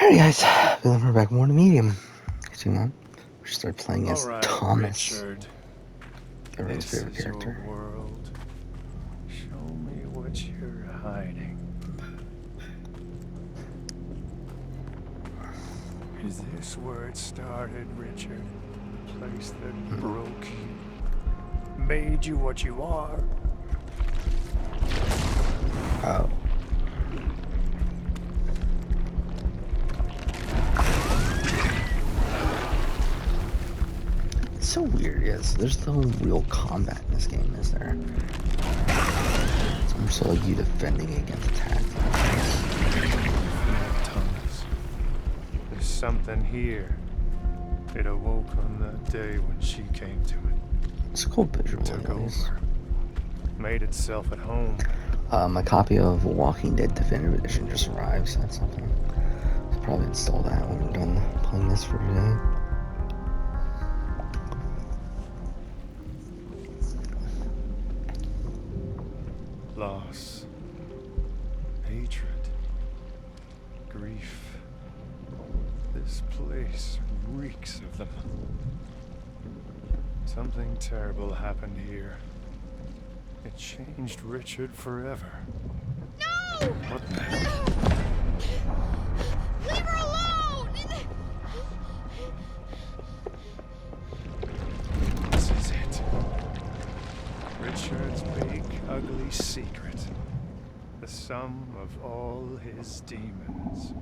Alright guys, we're back more to Medium. So, we should start playing as Alright, Thomas. Richard. Everyone's This favorite is character. your world. Show me what you're hiding. Is this where it started, Richard? The place that broke you, made you what you are? Oh. It's so weird, yes. There's no real combat in this game, is there? It's more so like you defending against attack. Thomas. There's something here. It awoke on that day when she came to it. It's a cool visual. Took over. Made itself at home. My copy of Walking Dead Definitive Edition just arrived, so that's something. I'll probably install that when we're done playing this for today. Loss, hatred, grief. This place reeks of them. Something terrible happened here. It changed Richard forever. No! What the hell? Leave her alone! This is it. Richard's big, ugly secret. The sum of all his demons.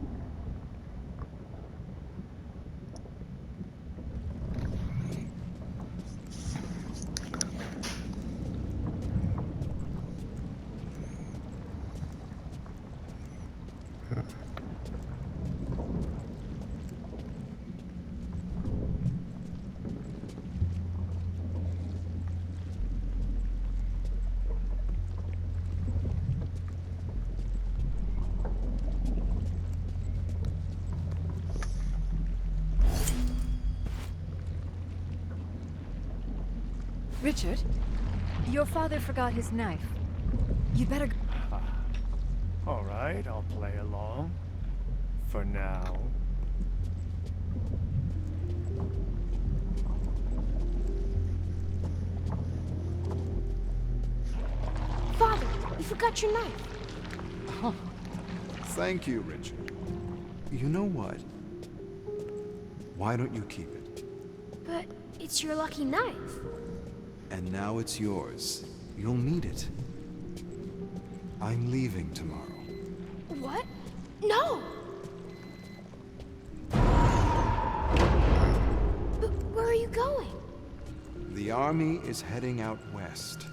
Richard, your father forgot his knife. You'd better... All right, I'll play along. For now. Father, you forgot your knife. Oh, thank you, Richard. You know what? Why don't you keep it? But it's your lucky knife. And now it's yours. You'll need it. I'm leaving tomorrow. What? No! But where are you going? The army is heading out west,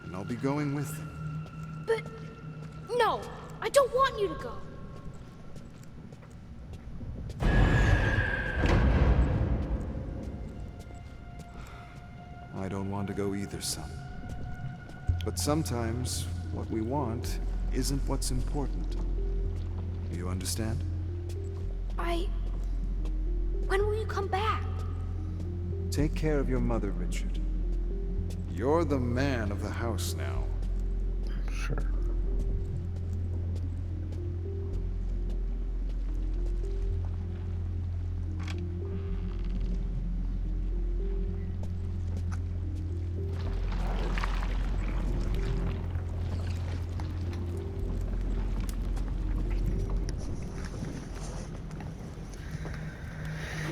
and I'll be going with them. But... no! I don't want you to go. I don't want to go either, son. But sometimes, what we want isn't what's important. Do you understand? When will you come back? Take care of your mother, Richard. You're the man of the house now. Sure.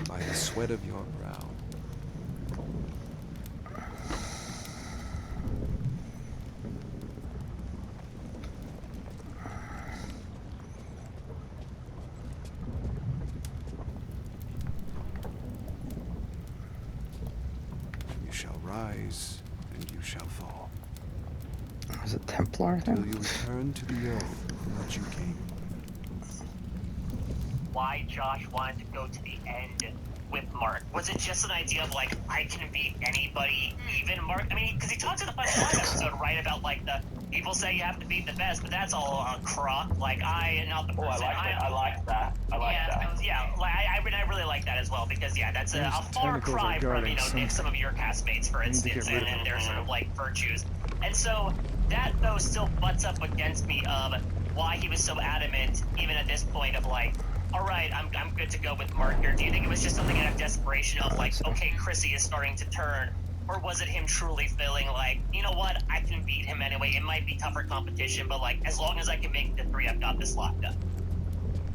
By the sweat of your brow. You shall rise, and you shall fall. Is it Templar Till thing? you return to the earth from which you came. Why Josh wanted to go to the end with Mark. Was it just an idea of, like, I can beat anybody, even Mark? I mean, because he talked in the Final Five episode, right, about, like, the people say you have to beat the best, but that's all a crock. Like, not the person. I like that. I really like that as well, because, yeah, that's a far cry from, Nick, some of your castmates, for instance, and their sort of, like, virtues. And so, that, though, still butts up against me of why he was so adamant, even at this point, of, like, all right, I'm good to go with Mark here? Do you think it was just something out of desperation of like, okay, Chrissy is starting to turn, or was it him truly feeling like, you know what, I can beat him anyway? It might be tougher competition, but like, as long as I can make the 3, I've got this locked up.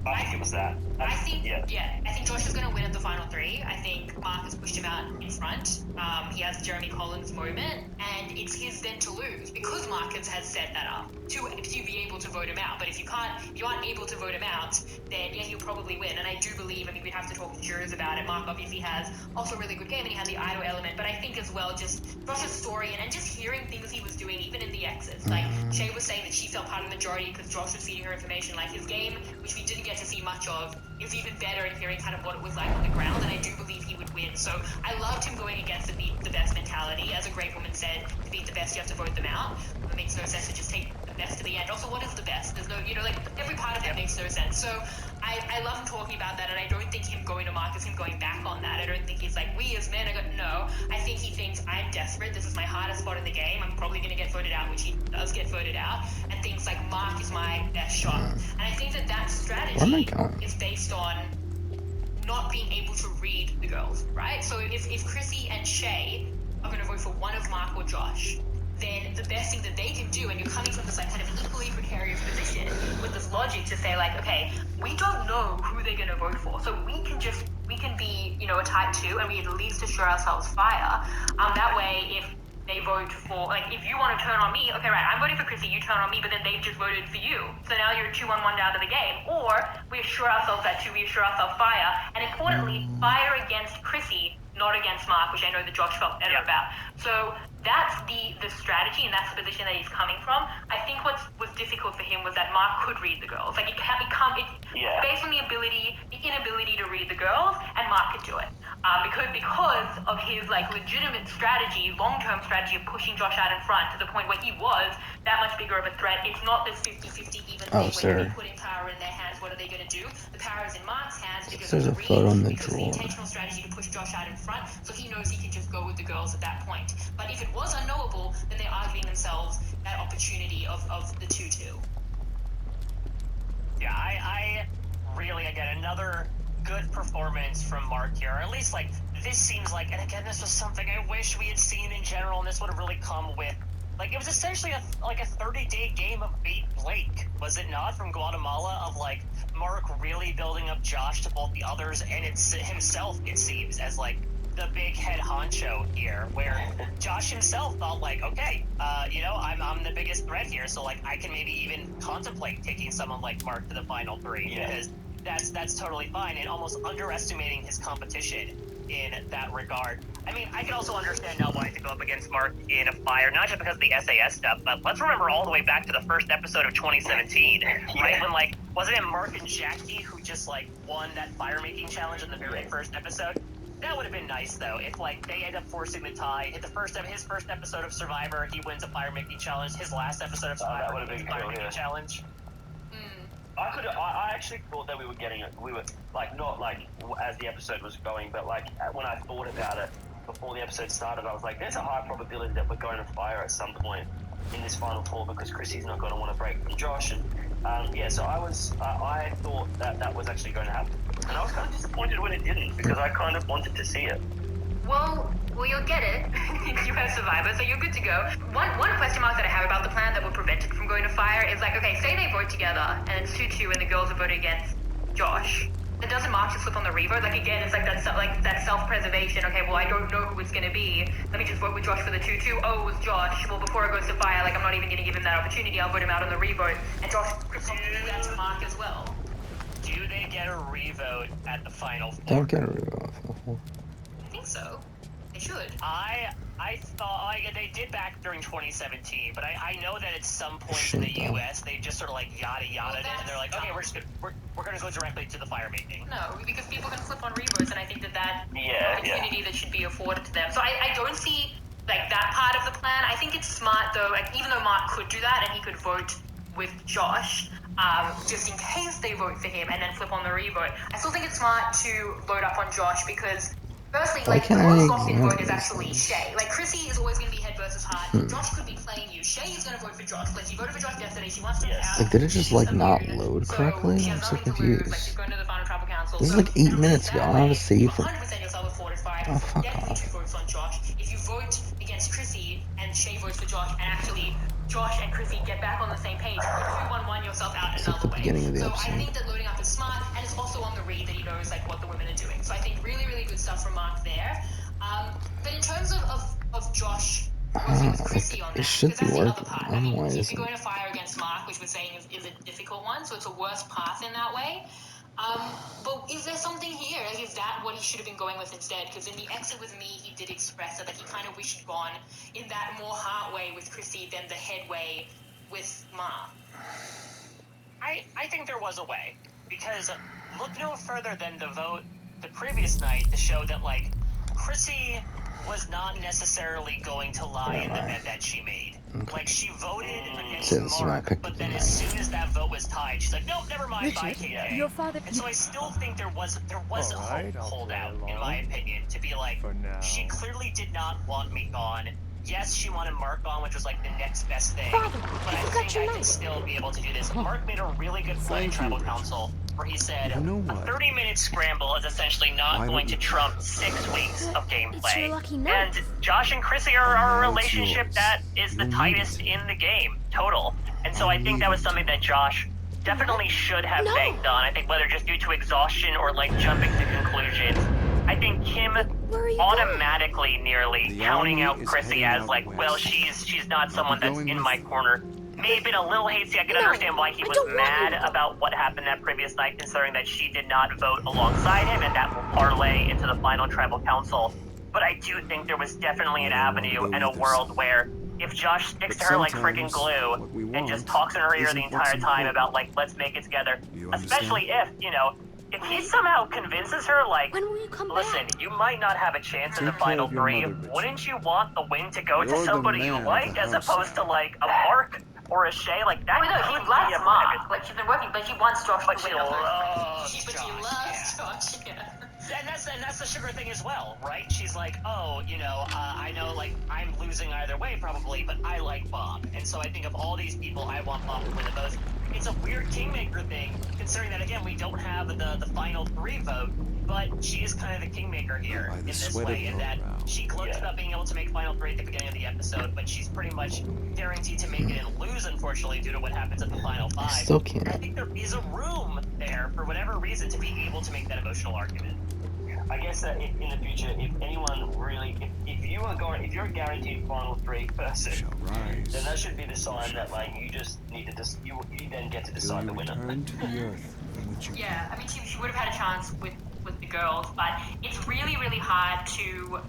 I think it was that. I think, yeah. I think Josh is going to win at the final 3. I think Mark has pushed him out in front. He has Jeremy Collins' moment, and it's his then to lose because Mark has set that up to be able to vote him out. But if you aren't able to vote him out, then yeah, he'll probably win. And I do believe, I mean, we'd have to talk to jurors about it. Mark obviously has also a really good game, and he had the idol element. But I think as well, just Josh's story and just hearing things he was doing, even in the exits. Like Shay was saying that she felt part of the majority because Josh was feeding her information. Like his game, which we didn't get to see much of, it was even better in hearing kind of what it was like on the ground, and I do believe he would win. So I loved him going against the beat the best mentality. As a great woman said, to beat the best, you have to vote them out. It makes no sense to just take the best to the end. Also, what is the best? There's no, like, every part of it makes no sense. So I love him talking about that, and I don't think him going to Mark is him going back on that. I don't think he's like, we as men, no. I think he thinks, I'm desperate, this is my hardest spot in the game, I'm probably going to get voted out, which he does get voted out, and thinks like, Mark is my best shot. And I think that strategy is based on not being able to read the girls, right? So if Chrissy and Shay are going to vote for one of Mark or Josh, then the best thing that they can do, and you're coming from this like kind of equally precarious position with this logic to say like, okay, we don't know who they're going to vote for, so we can be, you know, a type 2, and we at least assure ourselves fire. That way, if they vote for, like, if you want to turn on me, okay, right, I'm voting for Chrissy, you turn on me, but then they've just voted for you. So now you're 2-on-1 out of the game. Or we assure ourselves that 2, we assure ourselves fire, and importantly, fire against Chrissy, not against Mark, which I know that Josh felt better about. So that's the strategy, and that's the position that he's coming from. I think what was difficult for him was that Mark could read the girls. Like, it's based on the inability to read the girls, and Mark could do it. Because of his like legitimate strategy, long-term strategy of pushing Josh out in front to the point where he was that much bigger of a threat. It's not this 50-50 even thing where they're putting power in their hands. What are they going to do? The power is in Mark's hands because There's of a photo on the because of the drawer. intentional strategy to push Josh out in front, so he knows he can just go with the girls at that point. But if it was unknowable, then they're arguing themselves that opportunity of the 2-2. Yeah, I really, again, another good performance from Mark here, or at least like this seems like, and again, this was something I wish we had seen in general, and this would have really come with, like, it was essentially a 30-day game of Bait Blake, was it not, from Guatemala, of like Mark really building up Josh to both the others and it's himself, it seems, as like the big head honcho here, where Josh himself thought like, okay, you know, I'm the biggest threat here, so like I can maybe even contemplate taking someone like Mark to the final 3, because that's totally fine, and almost underestimating his competition in that regard. I mean, I can also understand not wanting to go up against Mark in a fire, not just because of the SAS stuff, but let's remember all the way back to the first episode of 2017, right? When, like, wasn't it Mark and Jackie who just, like, won that fire-making challenge in the very first episode? That would have been nice, though, if, like, they end up forcing the tie. His first episode of Survivor, he wins a fire-making challenge. His last episode of Survivor, he wins a fire-making challenge. I actually thought that we were like, not like as the episode was going, but like when I thought about it before the episode started, I was like, there's a high probability that we're going to fire at some point in this final 4 because Chrissy's not going to want to break from Josh, and so I thought that was actually going to happen, and I was kind of disappointed when it didn't, because I kind of wanted to see it. Well, you'll get it. You have Survivor, so you're good to go. One question mark that I have about the plan that would prevent it from going to fire is like, okay, say they vote together and it's 2-2 and the girls are voting against Josh. Then doesn't Mark just flip on the revote? Like, again, it's like that self-preservation. Okay, well, I don't know who it's going to be. Let me just vote with Josh for the 2-2. Oh, it was Josh. Well, before it goes to fire, like, I'm not even going to give him that opportunity. I'll vote him out on the revote. And Josh could probably do that to Mark as well. Do they get a revote at the final 4? Don't get a revote. I think so. They should. I thought they did back during 2017, but I know that at some point in the U.S. they just sort of like yada it, and they're like, okay, we're gonna go directly to the fire making. No, because people can flip on revotes, and I think that opportunity that should be afforded to them. So I don't see like that part of the plan. I think it's smart though, like, even though Mark could do that and he could vote with Josh, just in case they vote for him and then flip on the revote. I still think it's smart to load up on Josh because, firstly, like, the most locked-in vote is actually Shay. Like, Chrissy is always going to be head versus heart. Josh could be playing you. Shay is going to vote for Josh. Like, she voted for Josh yesterday. She wants to get out. Like, did it just, like, not load correctly? I'm so confused. Like, she's going to the final This is like 8 minutes ago. I don't have to save for. 100% yourself with 4 to 5. Oh, fuck Definitely off. 2 votes on Josh. If you vote against Chrissy and Shay votes for Josh, and actually Josh and Chrissy get back on the same page, you 2-1-1 yourself out It's like another the way. beginning of the So episode. I think that loading up is smart, and it's also on the read that he knows like what the women are doing. So I think really, really good stuff from Mark there. But in terms of Josh working with Chrissy on that, it should because be that's the other working. part. I don't know why it if isn't. you're going to fire against Mark, which we're saying is a difficult one, so it's a worse path in that way. But is there something here? Like, is that what he should have been going with instead? Because in the exit with me, he did express that he kind of wished he'd gone in that more heart way with Chrissy than the head way with Mark. I think there was a way, because look no further than the vote the previous night to show that, like, Chrissy was not necessarily going to lie in the bet that she made. Like, she voted against So this is why I Mark, picked but the then night. as soon as that vote was tied, she's like, nope, never mind, bye, Richard, KJ. your father... And so I still think there was a Alright, hope I'll holdout, play in my along. opinion, to be like, For now. she clearly did not want me gone. Yes, she wanted Mark gone, which was like the next best thing. Father, But you I forgot think your I knife. can still be able to do this. Mark made a really good point in Thank you, Tribal Richard. Council, where he said You know a what? 30-minute scramble is essentially not Why going don't to you- trump 6 weeks of It's gameplay. your lucky night. And Josh and Chrissy are a Now it's relationship yours. that is the You'll need tightest it. in the game, total. And so I'm I think that was leaving something that Josh definitely should have No. banked on. I think whether just due to exhaustion or like jumping to conclusions, I think Kim Where are you automatically nearly The counting army out is Chrissy heading as out like, west. well, she's not someone that's going in with my you. corner. May have been a little hasty. I can No, understand why he I was don't want mad you to. about what happened that previous night, considering that she did not vote alongside him, and that will parlay into the final tribal council. But I do think there was definitely an I don't want to avenue go and a either, world son. where if Josh sticks But to her like freaking sometimes what glue we and just want talks in her ear the isn't what's entire time important. about like, let's make it together, You especially if, you know, if he somehow convinces her like, When will you come listen, back? you might not have a chance in the Take care final of your 3. mother, Richard. Wouldn't you want the win to go You're to the somebody you man of like the as house opposed to now. like a Mark or a Shay? Like that Oh, no, could she be loves a Mark. benefit. Like, she's been working, but she wants Josh But to she win. loves But she Josh, loves Josh, yeah. And that's the sugar thing as well, right? She's like, oh, you know, I know, like, I'm losing either way probably, but I like Bob. And so I think of all these people, I want Bob to win the most. It's a weird Kingmaker thing, considering that, again, we don't have the final 3 vote, but she is kind of the Kingmaker here By the in this sweat of way, in your that brow. she gloats Yeah. about being able to make final 3 at the beginning of the episode, but she's pretty much guaranteed to make it and lose, unfortunately, due to what happens at the final 5. Still I can't. think there is a room there, for whatever reason, to be able to make that emotional argument. I guess that in the future, if anyone really, if you are going, if you're a guaranteed final 3 person, Shall rise. then that should be the sign that like you just need to you then get to Till decide you the winner. return to the earth from which you Yeah, I mean, she would have had a chance with the girls, but it's really, really hard to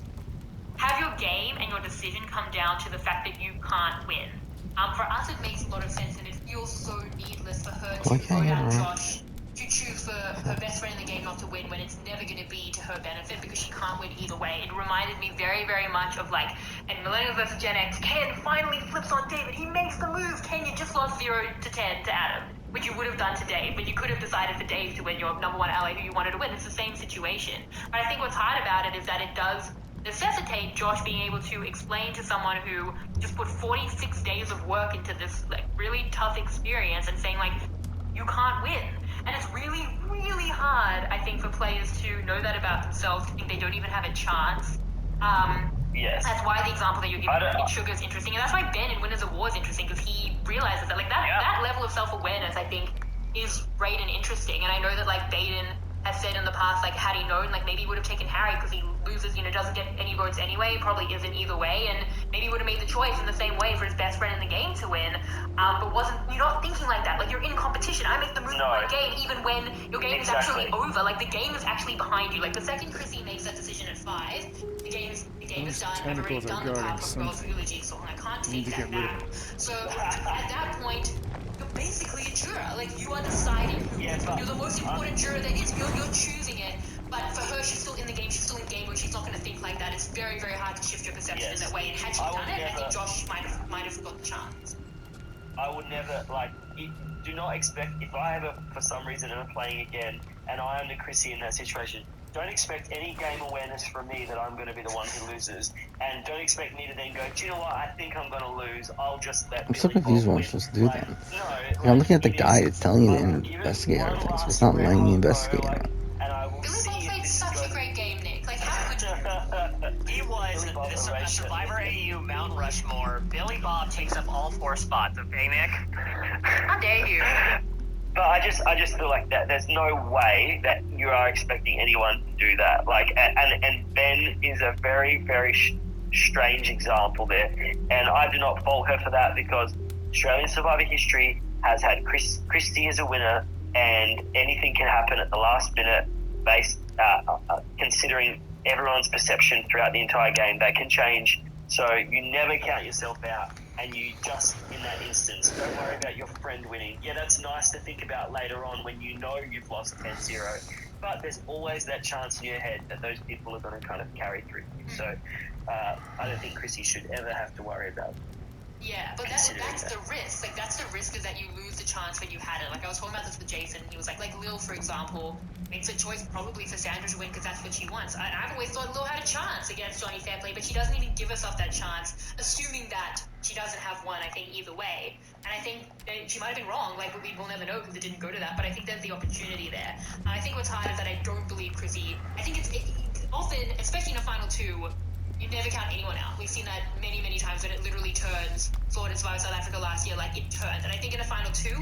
have your game and your decision come down to the fact that you can't win. For us, it makes a lot of sense, and it feels so needless for her to Why vote can't you out run? Josh to choose for her best friend in the game not to win when it's never going to be to her benefit because she can't win either way. It reminded me very, very much of like in Millennials vs. Gen X, Ken finally flips on David. He makes the move. Ken, you just lost 0 to 10 to Adam, which you would have done to Dave, but you could have decided for Dave to win your number 1 ally who you wanted to win. It's the same situation. But I think what's hard about it is that it does necessitate Josh being able to explain to someone who just put 46 days of work into this like really tough experience and saying like, you can't win. And it's really, really hard, I think, for players to know that about themselves, to think they don't even have a chance. Yes. That's why the example that you're giving I don't- in Sugar is interesting, and that's why Ben in Winners of War is interesting, because he realizes that, like, that level of self-awareness, I think, is great and interesting. And I know that, like, Baden has said in the past, like, had he known, like, maybe he would have taken Harry, because he loses, doesn't get any votes anyway, probably isn't either way, and maybe he would have made the choice in the same way for his best friend in the game to win, but you're not thinking like that. Like, you're in competition. I make the move in my game, even when your game is actually over. Like, the game is actually behind you. Like, the second Chrissy makes that decision at 5, the game is done. I've already tentacles are done the guarding Powerpuff Girls eulogy song. I can't Need take to that get rid of back. So, at that point, you're basically a juror. Like, you are deciding who wins. You're the most important juror there is. You're choosing it. But for her, she's still in the game. She's still in game where she's not going to think like that. It's very, very hard to shift your perception in that way. And had she done it, I think Josh might have got the chance. I would never do not expect if I ever for some reason am playing again and I am the Chrissy in that situation. Don't expect any game awareness from me that I'm going to be the one who loses, and don't expect me to then go, do you know what, I think I'm going to lose, I'll just let I'm so Billy confused Bob what I'm win. supposed to do Like, then. no, Like, I'm looking at the it is- guide, it's telling you I to will give it investigate one everything, so last it's not letting me round, investigate bro, it. and I Survivor AU Mount Rushmore, Billy Bob takes up all 4 spots, okay, Nick? How dare you? But I just feel like that there's no way that you are expecting anyone to do that. Like, and Ben is a very, very strange example there. And I do not fault her for that, because Australian Survivor history has had Christy as a winner, and anything can happen at the last minute based, considering everyone's perception throughout the entire game. They can change. So you never count yourself out, and you just, in that instance, don't worry about your friend winning. Yeah, that's nice to think about later on when you know you've lost 10-0, but there's always that chance in your head that those people are going to kind of carry through you. So I don't think Chrissy should ever have to worry about it. Yeah, but that's the risk. Like, that's the risk, is that you lose the chance when you had it. Like, I was talking about this with Jason. He was like Lil, for example, makes a choice probably for Sandra to win because that's what she wants. I've always thought Lil had a chance against Johnny Fairplay, but she doesn't even give herself that chance, assuming that she doesn't have one, I think, either way. And I think that she might have been wrong. Like, we'll never know because it didn't go to that, but I think there's the opportunity there. And I think what's hard is that I don't believe Chrissy. I think it's often, especially in a Final 2, you never count anyone out. We've seen that many, many times when it literally turns. Florida Survivor South Africa last year, like, it turned. And I think in a Final 2,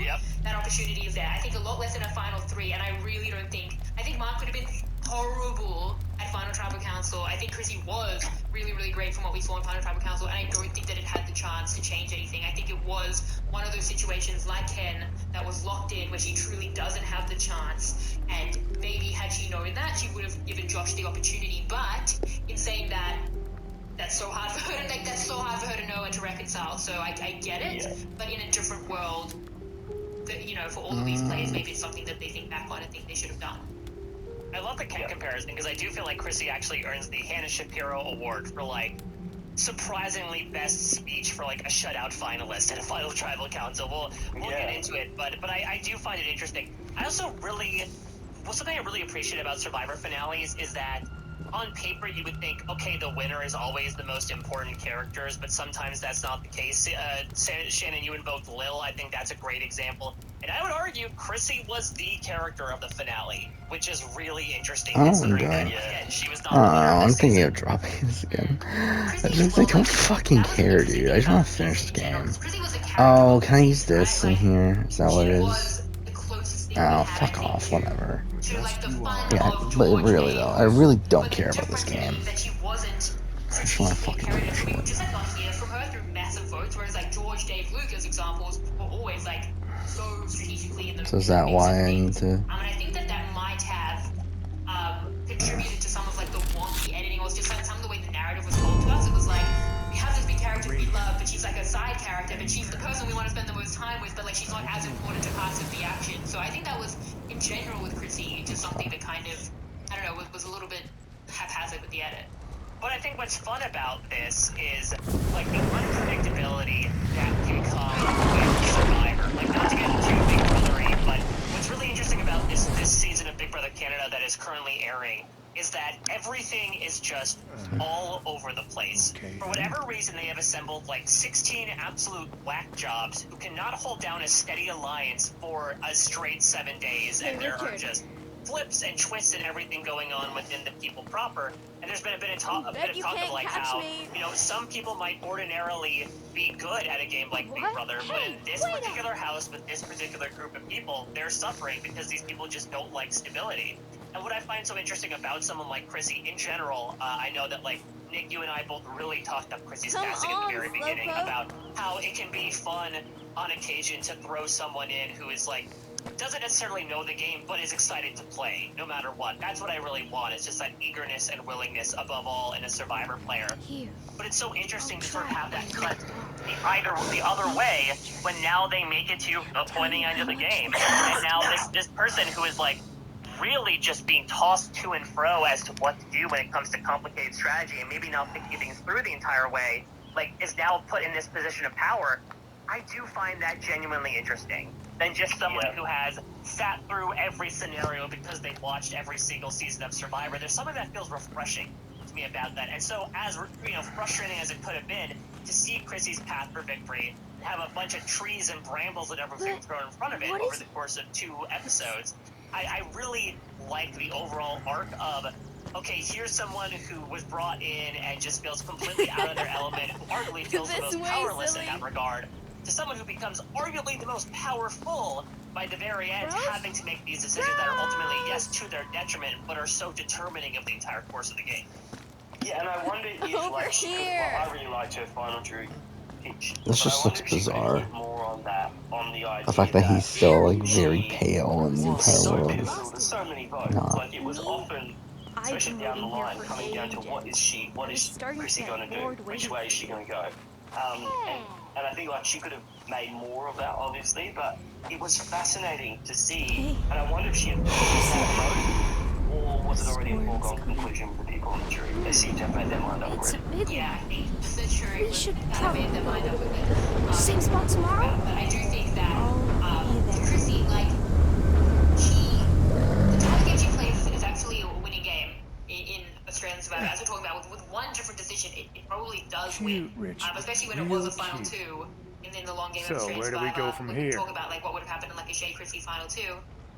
that opportunity is there. I think a lot less in a Final 3, and I really don't think... I think Mark would have been horrible at Final Tribal Council. I think Chrissy was really, really great from what we saw in Final Tribal Council, and I don't think that it had the chance to change anything. I think it was one of those situations like Ken that was locked in, where she truly doesn't have the chance, and maybe had she known that, she would have given Josh the opportunity. But in saying that, that's so hard for her to make. That's so hard for her to know and to reconcile. So I get it, but in a different world, for all of these players, maybe it's something that they think back on and think they should have done. I love the Ken comparison, because I do feel like Chrissy actually earns the Hannah Shapiro Award for, like, surprisingly best speech for, like, a shutout finalist at a Final Tribal Council. We'll get into it, but I do find it interesting. I also something I really appreciate about Survivor finales is that on paper you would think, okay, the winner is always the most important characters, but sometimes that's not the case. Shannon, you invoked Lil. I think that's a great example. And I would argue Chrissy was the character of the finale, which is really interesting. Oh, considering God. that, she was not I don't the winner know, of I'm this thinking season. of dropping this again. I don't fucking care, dude. I just want to finish this game. Oh, can I use this in here? Is that what it is? Oh, fuck off, whatever. Yeah, but really though, I really don't care about this game. I just want to fucking finish it. Just like not hear from her through massive votes, whereas like George, Dave, Luke as examples were always like so strategically in the. So is that why I need to? And I think that might have contributed to some of like the wonky editing, or just like some of the way the narrative was told to us. It was like, we have this big character we love, but she's like a side character, but she's the person we want to spend the most time with, but like she's not as important to parts of the action. So I think that was, in general with Chrissy, just something that kind of, I don't know, was a little bit haphazard with the edit. But I think what's fun about this is, like, the unpredictability that can come with Survivor. Like, not to get too Big Brother-y, but what's really interesting about this season of Big Brother Canada that is currently airing is that everything is just all over the place. Okay. For whatever reason, they have assembled, like, 16 absolute whack jobs who cannot hold down a steady alliance for a straight 7 days, and there are just flips and twists and everything going on within the people proper. And there's been a bit of talk of like how, some people might ordinarily be good at a game like Big Brother, but in this particular house with this particular group of people, they're suffering because these people just don't like stability. And what I find so interesting about someone like Chrissy in general, I know that, like, Nick, you and I both really talked up Chrissy's casting at the very beginning about how it can be fun on occasion to throw someone in who is, like, doesn't necessarily know the game, but is excited to play, no matter what. That's what I really want. It's just that eagerness and willingness, above all, in a Survivor player. But it's so interesting to sort of have that cut the other way, when now they make it to the pointing end of the game. And now this person who is, like, really just being tossed to and fro as to what to do when it comes to complicated strategy, and maybe not thinking things through the entire way, like, is now put in this position of power. I do find that genuinely interesting than just someone who has sat through every scenario because they've watched every single season of Survivor. There's something that feels refreshing to me about that. And so, as frustrating as it could have been to see Chrissy's path for victory, have a bunch of trees and brambles and everything thrown in front of it over the course of 2 episodes, I really like the overall arc of okay, here's someone who was brought in and just feels completely out of their element, who arguably feels the This most way, powerless silly. in that regard, to someone who becomes arguably the most powerful by the very end, Rose? having to make these decisions that are ultimately, yes, to their detriment, but are so determining of the entire course of the game. Yeah, and I wonder if Over like she could, here. well, I really liked her final Drew pitch. This but just I wonder looks if she could bizarre. hit more on that, on the idea The fact that he's still like very she pale in the was entire so world. pivotal to so many votes. Nah. Like it was often, especially down the line, coming down to what is Chrissy going to do? Which way is she going to go? And I think like she could have made more of that, obviously, but it was fascinating to see. And I wonder if she had that vote, or was it already a foregone conclusion with the people on the jury? They seem to have made their mind up It's already. midnight. Yeah, I think the jury We should kind of probably made their mind up with it. Same spot tomorrow? But I do think that I'll be there. Chrissy, like, the type of game she plays is actually a winning game in Australian Survivor. As we're talking about, with one different decision, it probably does Cute, win. Richard. Especially when it was a Real final cute. two, and then the long game So, of Australian where do Survivor. we go from when here? We talk about like what would have happened in like a Shay Chrissy final two.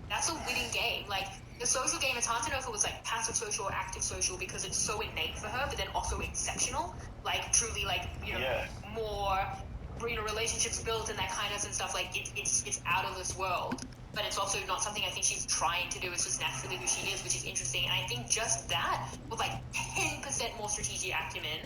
That's a winning game. Like the social game, it's hard to know if it was like passive social or active social because it's so innate for her, but then also exceptional. Like truly, like more, relationships built and that kind of stuff. Like it's out of this world. But it's also not something I think she's trying to do. It's just naturally who she is, which is interesting. And I think just that, with like 10% more strategic acumen,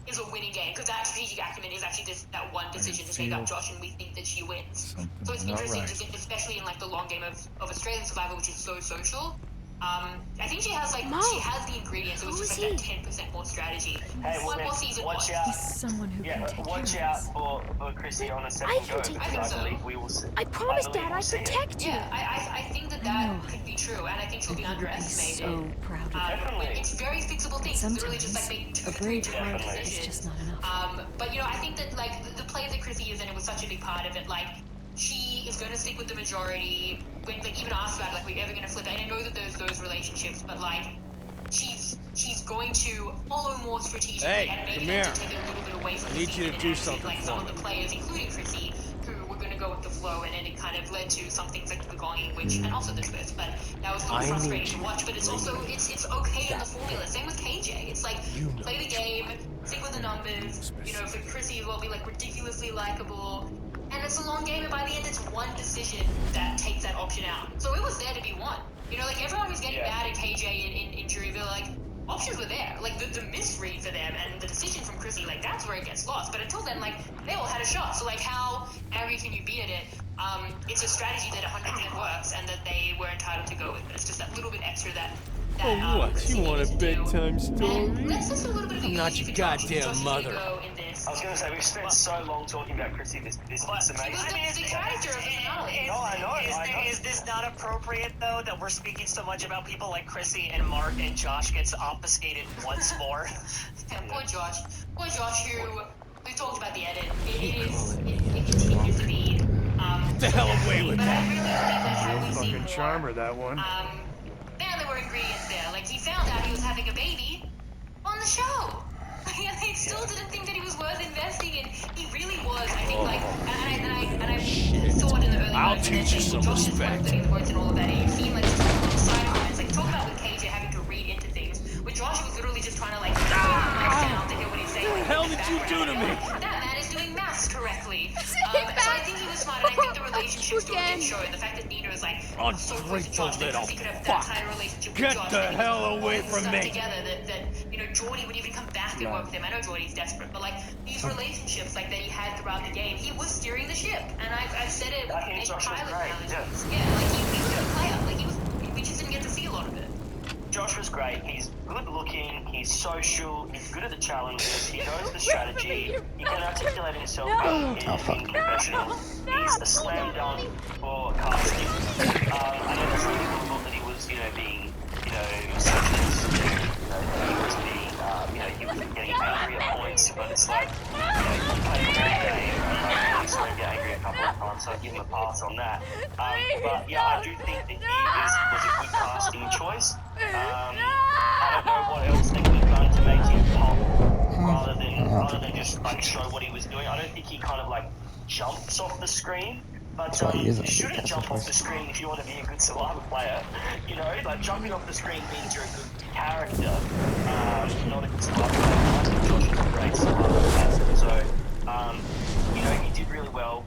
is a winning game. Because that strategic acumen is actually that one decision to take out Josh, and we think that she wins. So it's interesting, just especially in like the long game of Australian Survivor, which is so social. I think she has like Mom, she has the ingredients. It was who just is like he? that 10% more strategy. Hey, well, One then, more season. watch Watch. out. He's someone who can take Watch care out of us. for Chrissy on a I second can go, take because care of I it. believe we will see. I promised believe Dad we'll I'd see it. protect you. Yeah, I think that know. could be true, and I think she'll be He would be underestimated. so proud of you. Definitely. It's very fixable things. It's literally just like Sometimes make a 2-3 brave different heart Definitely. is decisions. just not enough. But I think that like the play that Chrissy is in, it was such a big part of it. Like she is going to stick with the majority. When like even asked about like, we're ever going to flip it. And I know that there's those relationships, but like she's going to follow more strategically Hey, and maybe come then here. to take it a little bit away from I the need you to scene do and exit, something like for some of me. the players, including Chrissy, who were going to go with the flow, and then it kind of led to some things like the Gonging, which and also the twist. But that was a I little need frustrating you to watch. But it's also it's okay in the formula. Same with KJ. It's like play the game, stick with the numbers. For Chrissy, it will be like ridiculously likable. And it's a long game, and by the end, it's one decision that takes that option out. So it was there to be won. Like everyone was getting mad at KJ in Juryville. Like options were there. Like the misread for them and the decision from Chrissy, like that's where it gets lost. But until then, like they all had a shot. So like how angry can you be at it? It's a strategy that 100% works, and that they were entitled to go with. But it's just that little bit extra that. Oh, what? Chrissy You want a needed to do. bedtime story? And let's just do a little bit of a I'm not easy your for Josh. goddamn Josh is mother. gonna go in this. I was going to say, we've spent so long talking about Chrissy this He semester. was the character of the finale. No, I know. Is this not appropriate though that we're speaking so much about people like Chrissy and Mark and Josh gets obfuscated once more? And poor Josh, who we talked about the edit. It continues to be. Get the hell away with but that. I really believe that had we seen Fucking more, charmer, that one. there were ingredients there. Like he found out he was having a baby on the show. And they still didn't think that he was worth investing in. He really was. I think, like, and I saw it in the early I'll moments, teach you some Josh is respect. putting the words and all of that. And it seemed like just little side comments. Like, talk about with KJ having to read into things. With Josh, he was literally just trying to, like, sound to hear what he's saying. What the hell did you do to me? That man is doing maths correctly. So I think he was smart, and I think the relationships don't get shown. The fact that Nina is, like, so close to Josh, because he could have that kind of relationship with Get Josh. the that he hell was away holding from stuff me. Together that Geordie would even come back and work with him. I know Geordie's desperate, but like these relationships like that he had throughout the game, he was steering the ship. And I've said it I think in Josh was pilot great, challenges. Yeah, like he was a player. Like we just didn't get to see a lot of it. Josh was great. He's good looking. He's social. He's good at the challenges. He knows the strategy. He can articulate himself in confessional. He's a slam dunk for casting. I know some people thought that he was, being, sexist. He was being, he was getting angry at points. But it's like, he played the whole game. I really saw him get angry a couple of times, so I give him a pass on that. But yeah, I do think that he was a good casting choice. I don't know what else they could have done to make him pop rather than just like show what he was doing. I don't think he kind of like jumps off the screen But That's why he is a you shouldn't good jump off voice. the screen if you want to be a good survivor player. You know, like jumping off the screen means you're a good character, not a good survivor player. I think Josh is a great survivor player. So, you know, he did really well.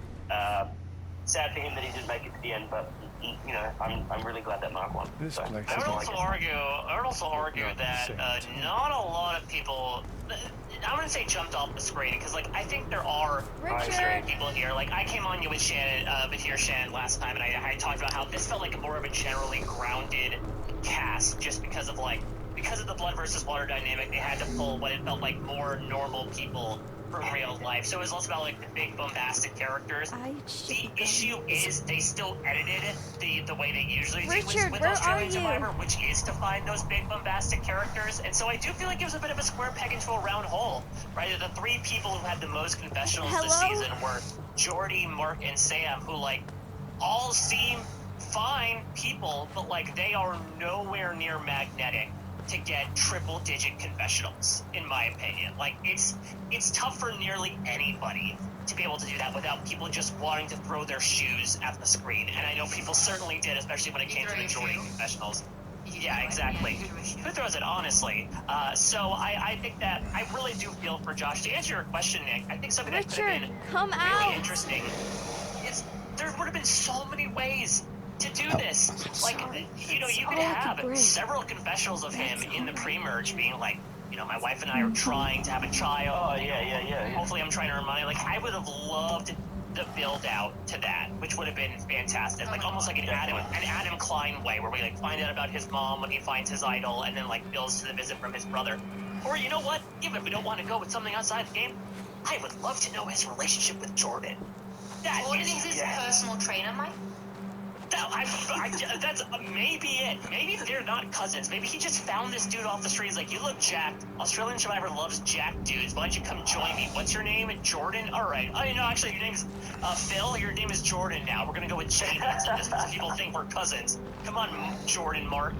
Sad for him that he didn't make it to the end, but you know, I'm really glad that Mark won. This So, place that's is all I I would also argue that not a lot of people. I wouldn't say jumped off the screen because, like, I think there are Richard. people here. Like, I came on you with Shannon, Shannon last time, and I talked about how this felt like more of a generally grounded cast, just because of the blood versus water dynamic. They had to pull what it felt like more normal people from real life. So it was less about like the big bombastic characters. The issue is they still edited the way they usually do Richard, with where Australian are you? Survivor, which is to find those big bombastic characters. And so I do feel like it was a bit of a square peg into a round hole, right? The three people who had the most confessionals this Hello? season were Jordy, Mark, and Sam, who like all seem fine people, but like they are nowhere near magnetic to get triple-digit confessionals, in my opinion. Like, it's tough for nearly anybody to be able to do that without people just wanting to throw their shoes at the screen. And I know people certainly did, especially when it came to the Jordan confessionals. Yeah, exactly. Who throws it, honestly? So I think that I really do feel for Josh. To answer your question, Nick, I think something that could have Richard, been come really out. interesting is there would have been so many ways to do this. Like, you know, you could have several confessionals of him in the pre-merge being like, you know, my wife and I are trying to have a child. Oh, yeah. Hopefully I'm trying to remind you. Like, I would have loved the build out to that, which would have been fantastic. Like, almost like an Adam Klein way, where we like find out about his mom when he finds his idol, and then like builds to the visit from his brother. Or you know what? Even if we don't want to go with something outside the game, I would love to know his relationship with Jordan. That Jordan is is his personal trainer, Mike? That's maybe it. Maybe they're not cousins. Maybe he just found this dude off the street. He's like, you look jacked. Australian Survivor loves jacked dudes. Why don't you come join me? What's your name? Jordan? All right. Oh, you know, actually, your name's Phil. Your name is Jordan now. We're going to go with Jane because people think we're cousins. Come on, Jordan, Mark,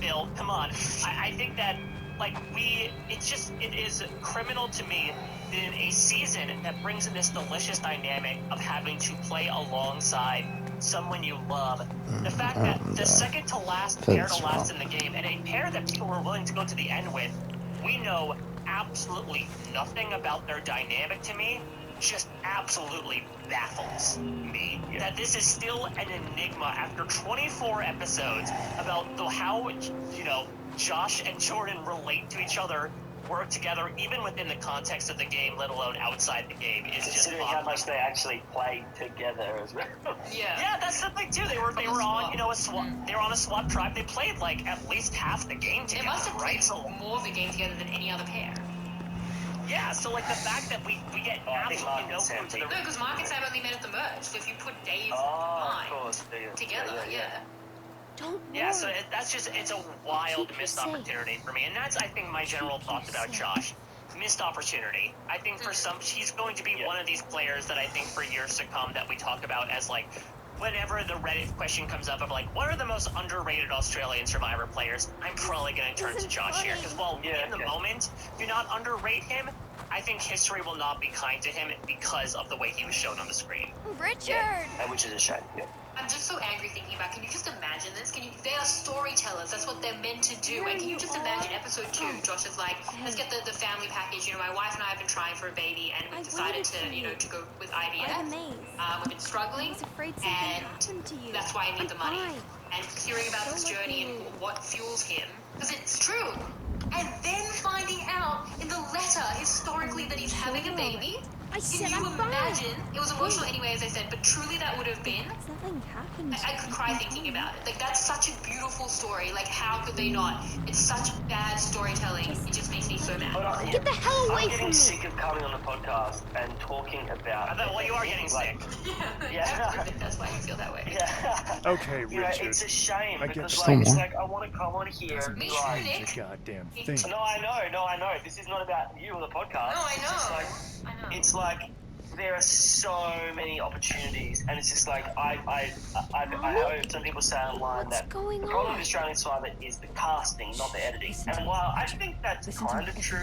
Phil. Come on. I think that, like, it is criminal to me in a season that brings in this delicious dynamic of having to play alongside someone you love. The fact that the second to last pair to last in the game, and a pair that people were willing to go to the end with, we know absolutely nothing about their dynamic to me, just absolutely baffles me. Yeah. That this is still an enigma after 24 episodes about how, you know, Josh and Jordan relate to each other, work together, even within the context of the game, let alone outside the game. Is Considering just how much they actually played together as well. Yeah, that's the thing too. They were on, you know, they were on a SWAT tribe. They played like at least half the game together. They must have played right? more of the game together than any other pair. Yeah, so like the fact that we get absolutely no clue to the. No, because Mark and Sam only met at the merge. So if you put Dave together, yeah. Don't Yeah, so worry. it's a wild Keep missed her safe. opportunity for me, and that's I think my general thoughts about Josh. Missed opportunity. I think for some, he's going to be one of these players that I think for years to come that we talk about as like, whenever the Reddit question comes up of like, what are the most underrated Australian Survivor players? I'm probably going to turn to Josh here because while in the moment do not underrate him, I think history will not be kind to him because of the way he was shown on the screen. Richard! Which is a shame. Yeah. I'm just so angry thinking about, can you just imagine this? They are storytellers, that's what they're meant to do. And can you just imagine episode 2, Josh is like, let's get the family package. You know, my wife and I have been trying for a baby, and we've decided to, you know, to go with IVF. We've been struggling, and that's why I need the money. And hearing about his journey and what fuels him, because it's true. And then finding out in the letter, historically, that he's having a baby. Can you imagine? It was emotional anyway, as I said, but truly that would have been. Nothing happened. I could cry thinking about it. Like, that's such a beautiful story. Like, how could they not? It's such bad storytelling. It just makes me so mad. But Get the hell away I'm from getting me! sick of coming on the podcast and talking about. I thought, well, you are getting sick. Yeah. That's why you feel that way. Yeah. Okay, You know, Richard. it's a shame I get because Still like it's more. like I want to come on here and be Me like, too, Nick. The goddamn thing. no, I know. This is not about you or the podcast. No, I It's just know. like, I know. it's like there are so many opportunities, and it's just like I heard some people say online What's that going the problem on? with Australian Survivor is the casting, not the editing. And while I think that's kind of true,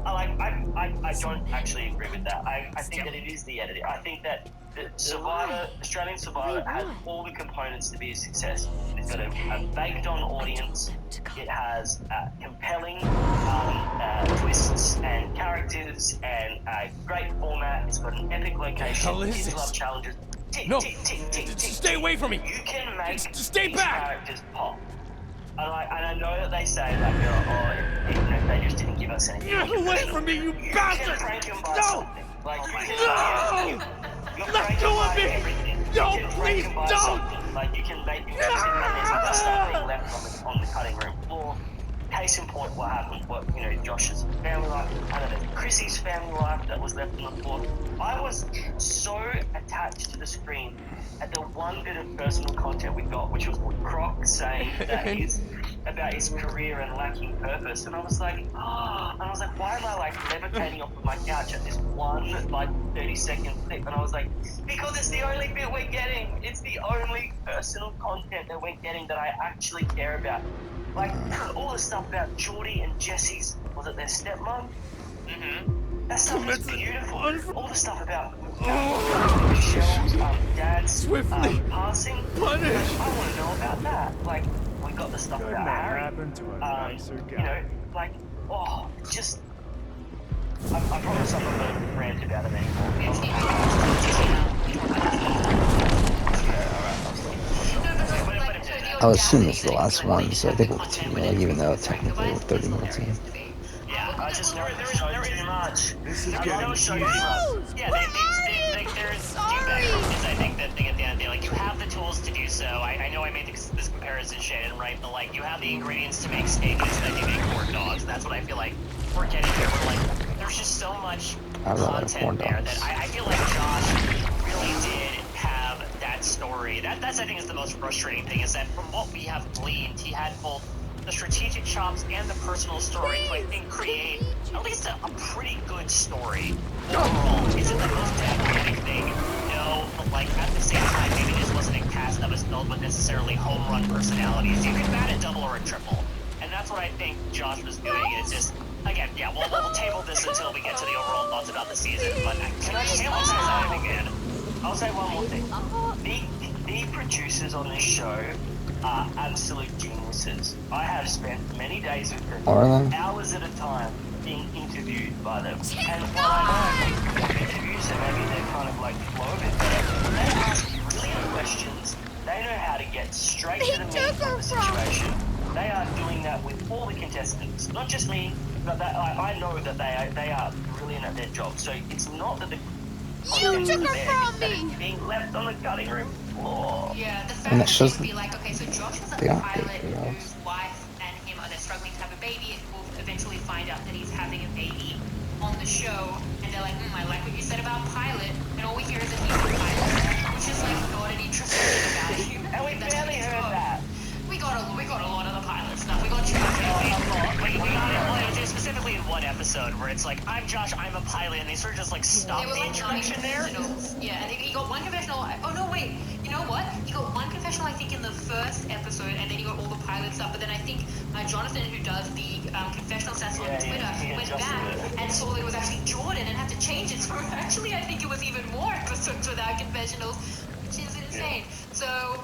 I don't actually agree with that. I think that it is the editing. I think that Survivor, Australian Survivor has all the components to be a success. It's got a baked-on audience. It has compelling twists and characters and a great format. It's got an epic location. hell is Kids this? love challenges. Tick, No, tick, tick, tick, tick, stay tick. away from me. You can make Stay these back. characters pop. And I know that they say like, oh, you know, they just didn't give us anything. Get away from me, you You bastard! can prank them by No! something. Like, you can, No! you're Let pranking go of by me! everything. No, You can prank please them by don't! something. Like, you can make them sit and there's other stuff being left on the cutting room floor. Case in point, what happened, Josh's family life, I don't know, Chrissy's family life that was left on the floor. I was so attached to the screen at the one bit of personal content we got, which was Croc saying that he's about his career and lacking purpose, and I was like, why am I like levitating off of my couch at this one like 30-second clip? And I was like, because it's the only bit we're getting. It's the only personal content that we're getting that I actually care about. Like all the stuff about Geordie and Jesse's, was it their stepmom? Mm-hmm. That stuff is beautiful. All the stuff about Michelle's dad's Swiftly passing. punish. I want to know about that. Like, we got the stuff Couldn't about have Harry. happened to a nicer guy. Like, just. I promise I'm not going to rant about it anymore. I'll assume it's the last one, so I think we'll continue, like, even though technically we're 30 minutes in. Yeah, I just know there is too much. This is I getting don't show too you much. Yeah, there's two backgrounds. I think that thing at the end of the day, like, you have the tools to do so. I know I made this comparison, Shannon, right? But like, you have the ingredients to make steak instead you make corn dogs. That's what I feel like we're getting here. We're like, there's just so much I'd rather have corn content there dogs. that I feel like Josh really did have that story. That's I think is the most frustrating thing, is that from what we have gleaned, he had both the strategic chops and the personal story to, I think, create at least a pretty good story overall. Is it the most dynamic thing? No, but like at the same time, maybe this wasn't a cast that was filled with necessarily home run personalities. You could bat a double or a triple, and that's what I think Josh was doing. It's just, again, yeah, we'll table this until we get to the overall thoughts about the season. But can I just emphasize that again? I'll say one more thing. The producers on this show are absolute geniuses. I have spent many days with them, hours at a time, being interviewed by them. And while I know interviews and maybe they're kind of like flow a bit better, they ask brilliant questions. They know how to get straight to the meat of the situation. They are doing that with all the contestants, not just me, but I know that they are brilliant at their job. So it's not that the You took her from me! being left on the cutting room floor. Yeah, the fact And that that shows they'd be like, okay, so Josh is a they are pilot paid for whose wife and him are struggling to have a baby, and we'll eventually find out that he's having a baby on the show, and they're like, I like what you said about pilot, and all we hear is that he's a pilot, which is like not an interesting thing about him. And we barely heard that. We got a lot of the pilot stuff. We got too much. We got it specifically in one episode where it's like, I'm Josh, I'm a pilot, and they sort of just like stop They were the like introduction there. Yeah, and he got one confessional. Oh no, wait. You know what? He got one confessional, I think, in the first episode, and then he got all the pilot stuff. But then I think Jonathan, who does the confessional stats on Twitter, went back and saw that it was actually Jordan and had to change it. So actually, I think it was even more episodes without confessionals, which is insane. So.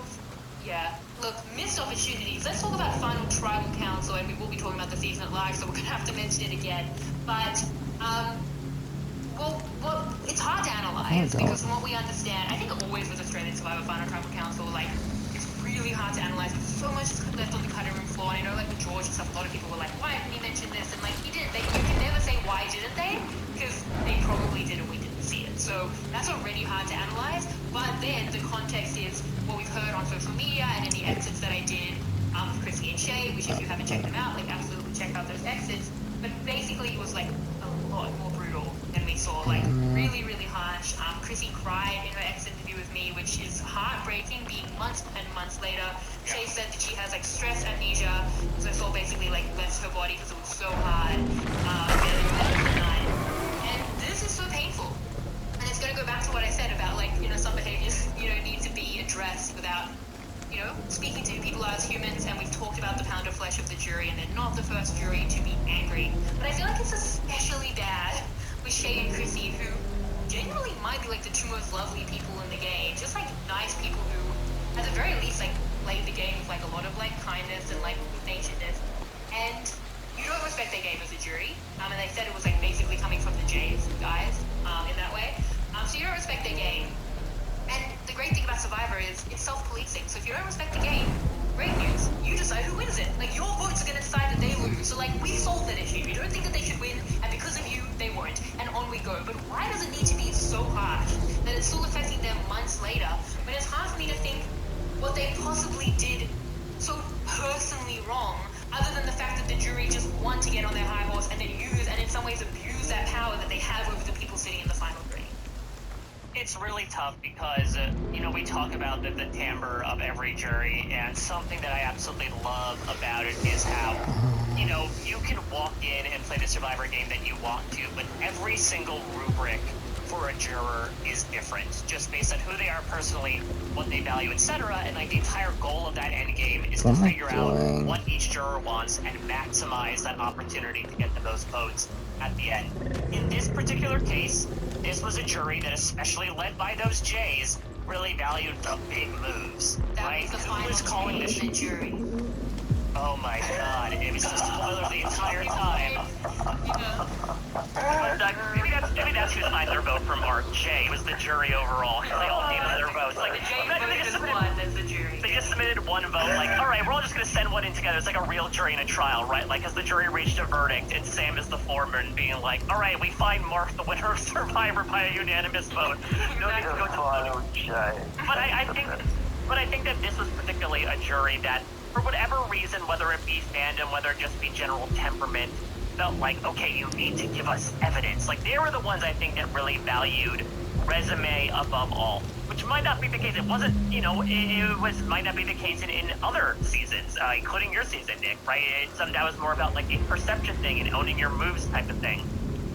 Yeah, look, missed opportunities. Let's talk about Final Tribal Council, and we will be talking about the season at live, so we're going to have to mention it again. But, well, it's hard to analyze, because from what we understand, I think always with Australian Survivor Final Tribal Council, like, it's really hard to analyze, because so much is left on the cutting room floor, and I know, like, with George and stuff, a lot of people were like, why didn't he mention this? And, like, he didn't. You can never say, why didn't they? Because they probably did, and we didn't see it. So that's already hard to analyze, but then the context is what we've heard on social media and in the exits that I did with Chrissy and Shay, which if you haven't checked them out, like absolutely check out those exits. But basically it was like a lot more brutal than we saw, like really, really harsh. Chrissy cried in her exit interview with me, which is heartbreaking, being months and months later. Shay said that she has like stress amnesia, so it's all basically like left her body because it was so hard getting through the night. And this is so painful. And it's going to go back to what I said about, like, some behaviors, need to be addressed without, speaking to people as humans. And we've talked about the pound of flesh of the jury, and they're not the first jury to be angry. But I feel like it's especially bad with Shay and Chrissy, who genuinely might be like the two most lovely people in the game. Just like nice people who, at the very least, like played the game with like a lot of like kindness and like naturedness. And you don't respect their game as a jury. And they said it was like basically coming from the Jays guys in that way. So you don't respect their game. And the great thing about Survivor is it's self-policing. So if you don't respect the game, great news. You decide who wins it. Like, your votes are going to decide that they lose. So, like, we solved that issue. You don't think that they should win, and because of you, they won't. And on we go. But why does it need to be so harsh that it's still affecting them months later, when it's hard for me to think what they possibly did so personally wrong, other than the fact that the jury just want to get on their high horse and then use, and in some ways abuse that power that they have over the people sitting in the final three? It's really tough because, you know, we talk about the timbre of every jury, and something that I absolutely love about it is how, you know, you can walk in and play the Survivor game that you want to, but every single rubric for a juror is different, just based on who they are personally, what they value, etc. And like the entire goal of that end game is to figure out what each juror wants and maximize that opportunity to get the most votes at the end. In this particular case, this was a jury that, especially led by those Jays, really valued the big moves. That was the final calling this the jury. Oh my god, it was just a spoiler the entire time. Maybe that's who signed their vote for Mark. Jay was the jury overall. They all needed their votes. Like, the Jay voted one as the jury. They just submitted one vote. Like, alright, we're all just gonna send one in together. It's like a real jury in a trial, right? Like, as the jury reached a verdict, and Sam is the foreman being like, alright, we find Mark the winner of Survivor by a unanimous vote. No need to go to voting. But I think that this was particularly a jury that, for whatever reason, whether it be fandom, whether it just be general temperament, felt like, okay, you need to give us evidence. Like, they were the ones I think that really valued resume above all, which might not be the case. It wasn't, you know, might not be the case in other seasons, including your season, Nick, right? That was more about like the perception thing and owning your moves type of thing.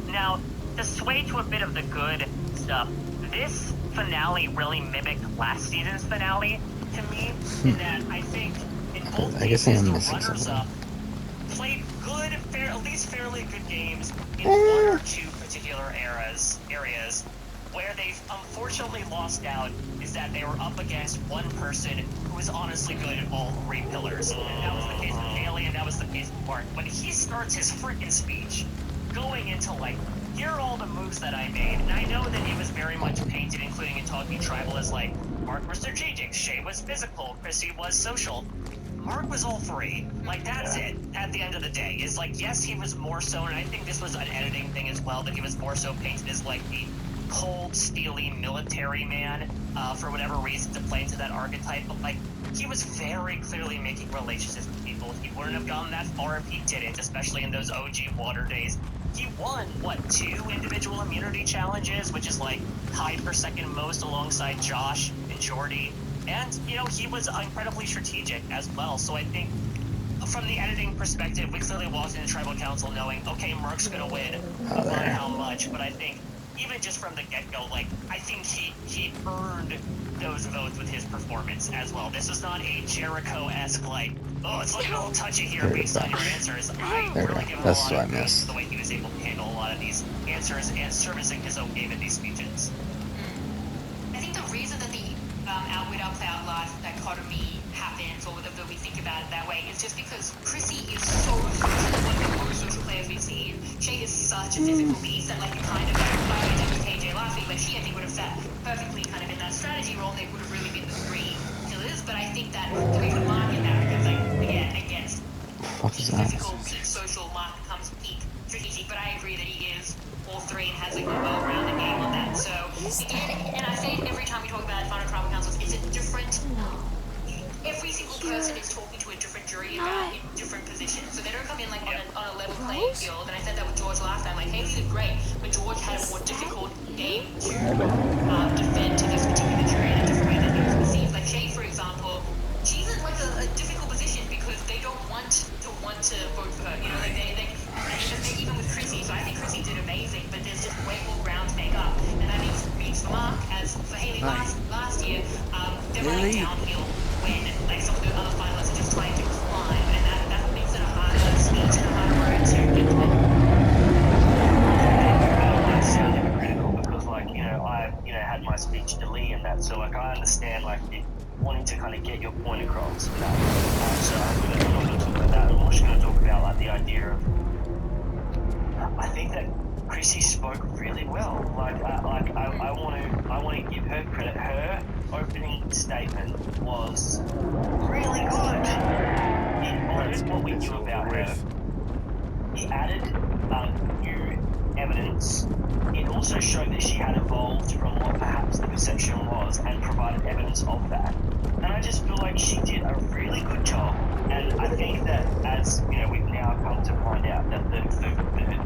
Now, to sway to a bit of the good stuff, this finale really mimicked last season's finale to me, in that I think in both cases the runners-up played good, at least fairly good games in one or two particular areas. Where they've unfortunately lost out is that they were up against one person who was honestly good at all three pillars. And that was the case with Haley, and that was the case with Mark. When he starts his freaking speech going into like, here are all the moves that I made, and I know that he was very much painted, including in Talking Tribal, as like, Mark was strategic, Shay was physical, Chrissy was social. Mark was all three. Like, that's it at the end of the day. Is like, yes, he was more so, and I think this was an editing thing as well, that he was more so painted as like the cold, steely military man for whatever reason to play into that archetype. But like, he was very clearly making relationships with people. He wouldn't have gone that far if he didn't, especially in those OG Water days. He won, what, 2 individual immunity challenges, which is like tied for second most alongside Josh and Jordy. And, you know, he was incredibly strategic as well. So I think from the editing perspective, we clearly walked into Tribal Council knowing, okay, Mark's going to win, no matter how much. But I think even just from the get-go, like, I think he earned those votes with his performance as well. This was not a Jericho-esque, like, oh, it's looking a little touchy here based on your answers. I really give him a lot of praise for the way he was able to handle a lot of these answers and servicing his own game in these speeches. I think the reason that the Outwit Outcloud life dichotomy happens, or that we think about it that way, is just because Chrissy is so social, one of the most social players we've seen. Shay is such a physical beast that, like, you kind of, like we did with KJ last week, like, she, I think, would have sat perfectly kind of in that strategy role, and they would have really been the three pillars. But I think that we could mark in that because, like, again, against physical, peak social, Mark becomes peak strategic. But I agree that he is all three and has like a well-rounded game on that. So again, and I say it every time we talk about Final Tribal Councils, it's a different. Every single person is talking to a different jury about in different positions, so they don't come in like on a level playing field. And I said that with George last time. Like, Haley did great, but George had a more difficult game to defend to this particular jury in a different way than he was perceived. Like Shay, for example, she's in like a difficult position because they don't want to vote for her. You know, like they even with Chrissy. So I think Chrissy did amazing, but there's just way more ground to make up, and that means for Mark, as for Haley last year, they're running downhill when like some of the other finalists are just trying to climb, and that makes it a harder speech and a harder road to get to it. Sounded critical because, like, you know, like wanting to kind of get your point across. So I'm not going to talk about that. I'm just going to talk about like the idea of. I think that Chrissy spoke really well. I want to give her credit. Her opening statement was really good. It honored what we knew about her. It added new evidence. It also showed that she had evolved from what perhaps the perception was and provided evidence of that. And I just feel like she did a really good job. And I think that as, you know, we've now come to find out that the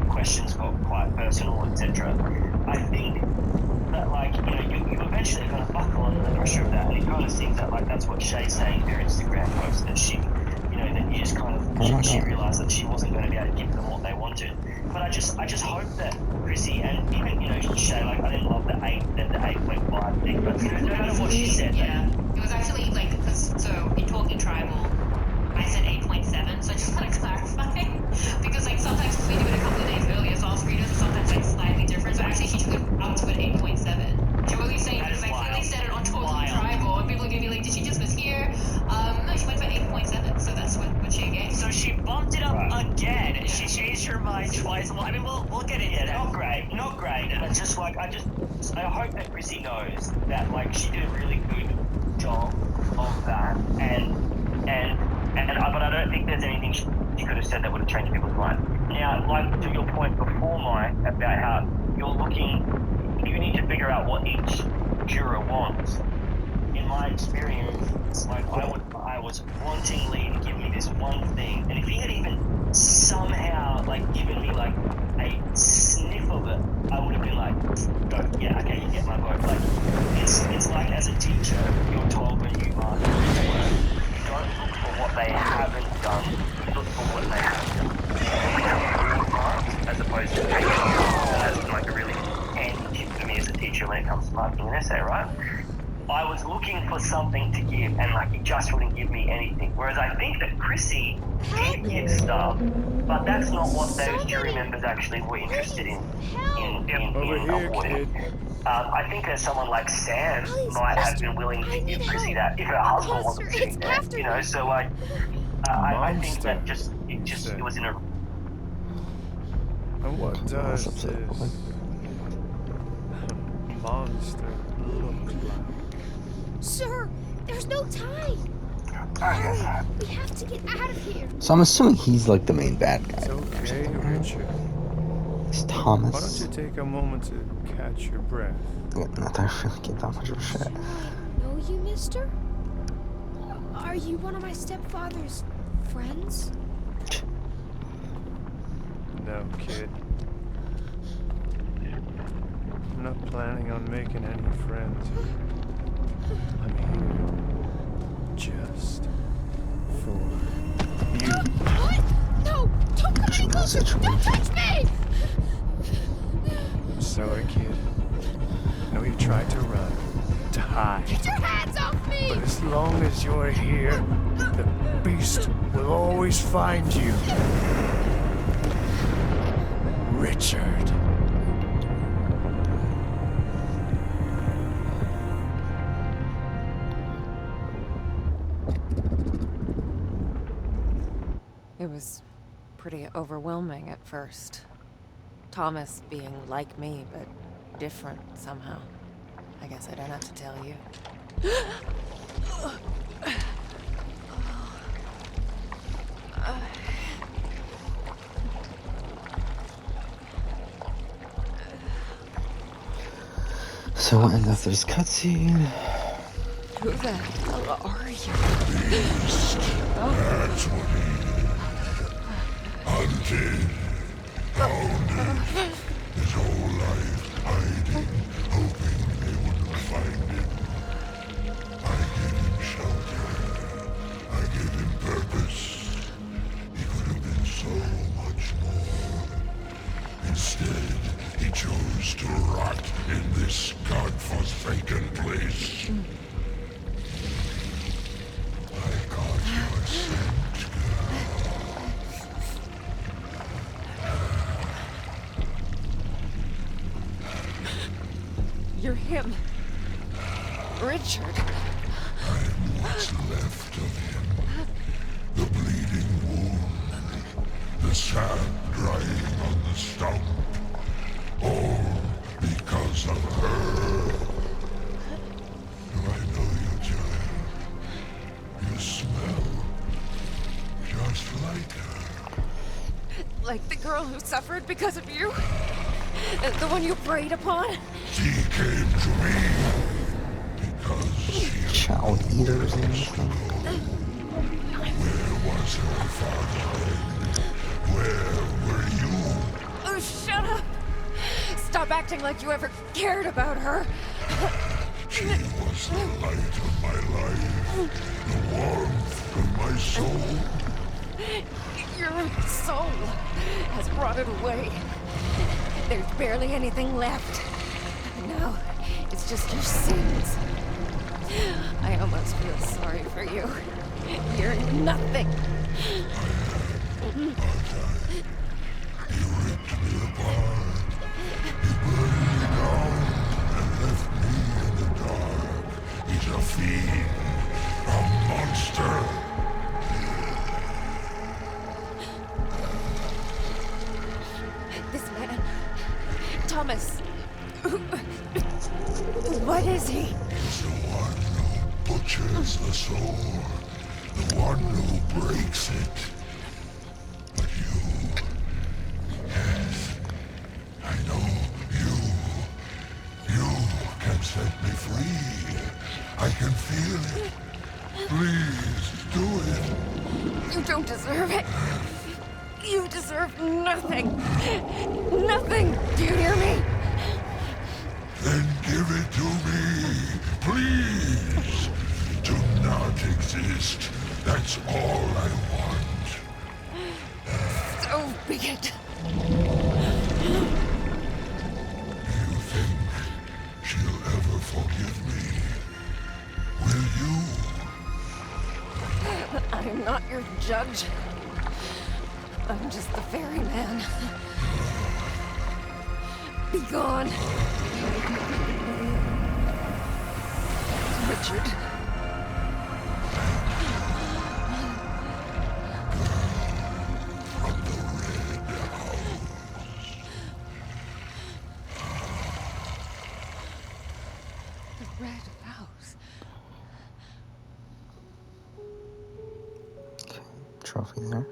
questions got quite personal, etc. I think that, like, you know, you eventually are going to buckle under the pressure of that. And it kind of seems that, like, that's what Shay's saying in her Instagram post, that she, you know, that you just kind of, she realised that she wasn't going to be able to give them what they wanted. But I just hope that Chrissy, and even, you know, Shay, like, I didn't love the 8.5 thing, but no matter what she said, yeah, it was actually like, so in Talking Tribal, I said 8.7, so I just want to clarify, because like sometimes we do it a couple of days earlier, so I'll read it, sometimes like slightly different, so actually she took it up to an 8.7. Do you really say it? Because I clearly said it on Talking Tribal, and people are going to be like, did she just mishear? No, she went for 8.7, so that's what she gave. So she bumped it up again. Yeah. She changed her mind twice. Well, I mean, we'll get into that. Not great. But just like, I hope that Chrissy knows that, like, she did a really good job of that, but I don't think there's anything she could have said that would have changed people's mind. Now, like, to your point before, Mike, about how you need to figure out what each juror wants. In my experience, like, I was wanting Lee to give me this one thing, and if he had even somehow, like, given me, like, a sniff of it, I would have been like, go, yeah, okay, you get my vote. Like, it's like, as a teacher, you're told when you are doing work, don't look for what they haven't done, look for what they have done. As opposed to taking it as like a really handy tip for me as a teacher when it comes to marking an essay, right? I was looking for something to give, and like, he just wouldn't give me anything. Whereas I think that Chrissy did give stuff, but that's not what those jury members actually were interested in awarding. I think that someone like Sam might have been willing to give Chrissy that if her husband wasn't sitting there, you know. So like, I think that it was in a. And what does this monster look like? Sir, there's no time. Hurry, we have to get out of here. So I'm assuming he's like the main bad guy. It's okay, Richard. It's Thomas. Why don't you take a moment to catch your breath? Not that I really give that much of a shit. Do I know you, mister? Are you one of my stepfather's friends? No, kid. I'm not planning on making any friends. I'm here just for you. What? No! Don't come any closer! Don't touch me! I'm sorry, kid. I know you tried to run, to hide. Get your hands off me! But as long as you're here, the beast will always find you. Richard. It was pretty overwhelming at first. Thomas being like me, but different somehow. I guess I don't have to tell you. So and after this cutscene. Who the hell are you? That's what he is. Hunted, hounded, his whole life hiding, hoping they wouldn't find him. I gave him shelter. I gave him purpose. He could have been so much more. Instead, he chose to rot in this godforsaken place. I got your scent, girl. You're him. Richard. what's left of him. The bleeding wound, the sap drying on the stump. All because of her. Do I know you, child? You smell just like her. Like the girl who suffered because of you? The one you preyed upon? She came to me because she Child eaters and stuff. Where was her father then? Where were you? Oh, shut up! Stop acting like you ever cared about her. She was the light of my life, the warmth of my soul. Your soul has rotted away. There's barely anything left. Now, it's just your sins. I almost feel sorry for you. You're nothing. You ripped me apart. You burned me down and left me in the dark. He's a fiend, a monster. This man, Thomas, what is he? He's the one who butchers the soul, the one who breaks it. But you, yes, I know you can set me free. I can feel it. Please, do it. You don't deserve it. You deserve nothing. Nothing. Do you hear me? Then give it to me, please. Do not exist. That's all I want. So be it. Do you think she'll ever forgive me? Will you? I'm not your judge. I'm just the ferryman. Be gone. Richard. The Red House. Okay, trophy there.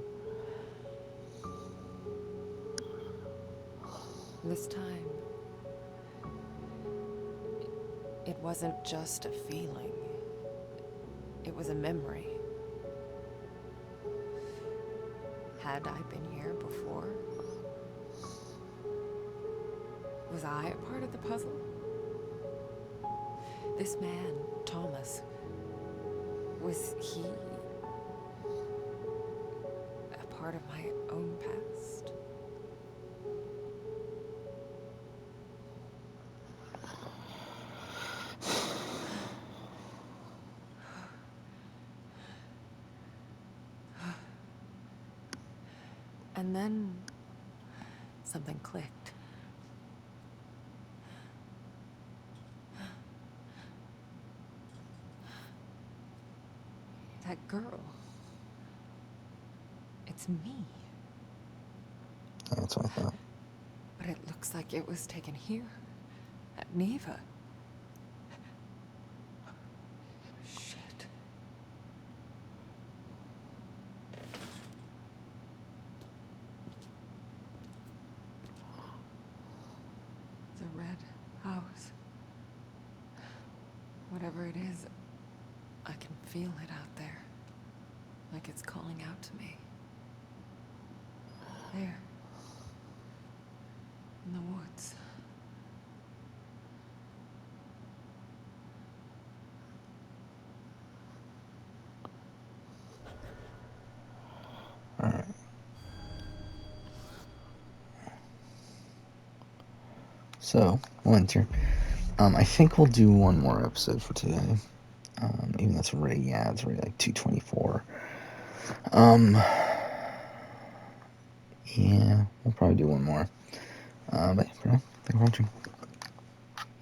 This time, it wasn't just a feeling. It was a memory. Had I been here before? Was I a part of the puzzle? This man, Thomas, was he a part of my own past? And then something clicked. That girl. It's me. That's what I thought. But it looks like it was taken here, at Neva. Shit. The Red House. Whatever it is, I can feel it out there. Like it's calling out to me. There. In the woods. Alright. So, Winter. I think we'll do one more episode for today. Even though it's already like 2:24. Yeah, we'll probably do one more. But yeah, for now, thanks for watching.